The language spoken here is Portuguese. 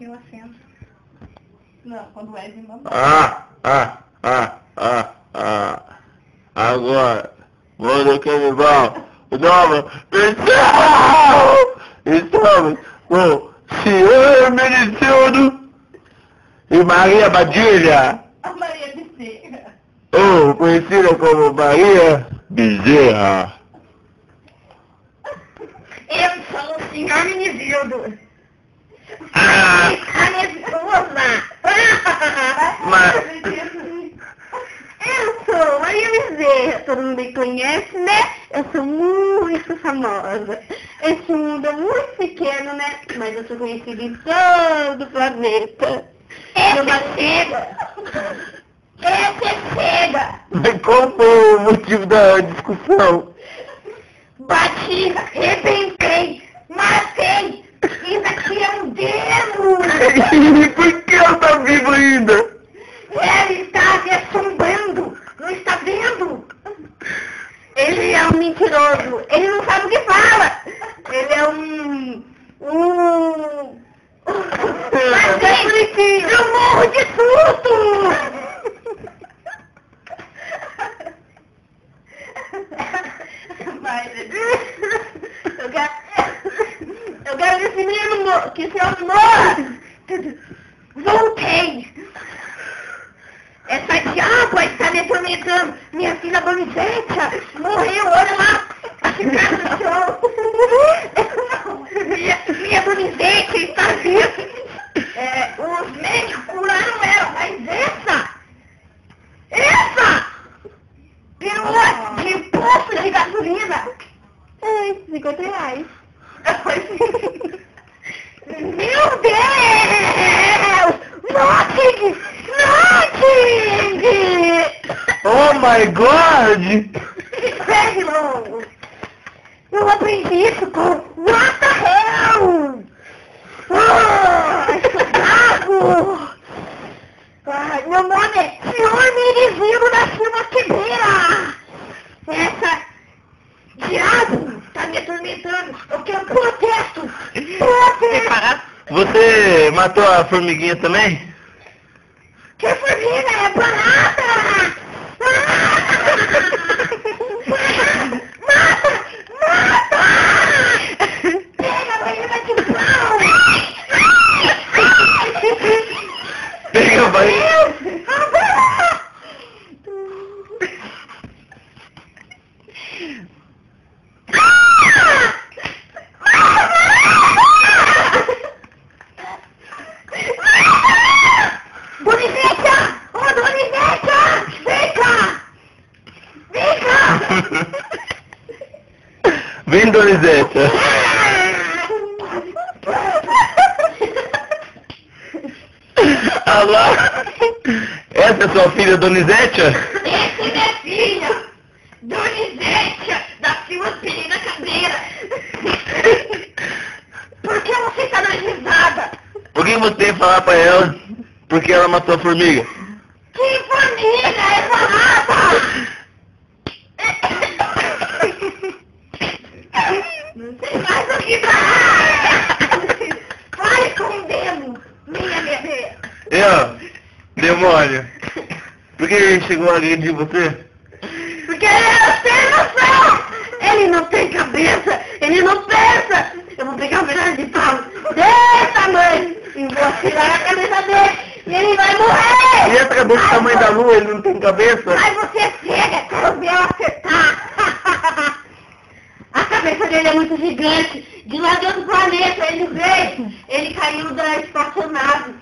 eu acendo. Não, quando o Wesley manda. Agora, manda canibal. Nova, estamos com Senhor Menicildo e Maria Badilha. A Maria Bezerra. Ou conhecida como Maria Bezerra. Eu sou o Senhor Menicildo. Ah, A minha esposa. Eu sou Maria Bezerra, todo mundo me conhece, né? Eu sou muito famosa. Esse mundo é muito pequeno, né? Mas eu sou conhecida em todo o planeta. Essa chega! mas qual foi o motivo da discussão? Bati, arrebentei, matei, ainda tinha um dedo! Por que ela tá viva ainda? Ele está me assombrando, não está vendo? Ele é um mentiroso, ele não sabe o que fala. Ele é Mas é bonitinho. Eu morro de susto! Eu quero que esse menino, que esse homem morra! Voltei! Essa diaba está me atormentando! Minha filha Donizete morreu, olha lá! Ficada no chão! Minha Donizete está viva! Os médicos curaram ela, mas essa! Virou de poço de gasolina! 50 reais! Meu Deus! Nothing! Oh my God! Sério! Eu aprendi isso com What the hell! Soldado! Meu nome é Senhor Mirizinho da Silva Quebeira! Essa diabo tá me atormentando! Eu quero protesto! Você matou a formiguinha também? Que formiga é barata! Mata! Pega a banheira de pau! Pega a banheira! Donizete! Ô, Donizete! Vem cá! Vem cá! Vem, Donizete. Alô? Essa é sua filha, Donizete? Essa é minha filha! Donizete da Silva Pereira Cabreira! Por que você tá dando risada? Por que você tem que falar pra ela porque ela matou a formiga? Que formiga é barata! Não sei mais o que falar! Vai escondendo, minha bebê! Demônio, por que ele chegou a agredir você? Porque ele não tem noção! Ele não tem cabeça! Ele não pensa! Eu vou pegar um pedaço de pau desse tamanho e vou atirar na cabeça dele e ele vai morrer! E essa cabeça do tamanho da lua, ele não tem cabeça? Mas você chega, quero ver eu acertar! A cabeça dele é muito gigante, de lá de outro planeta ele veio, ele caiu da espaçonave.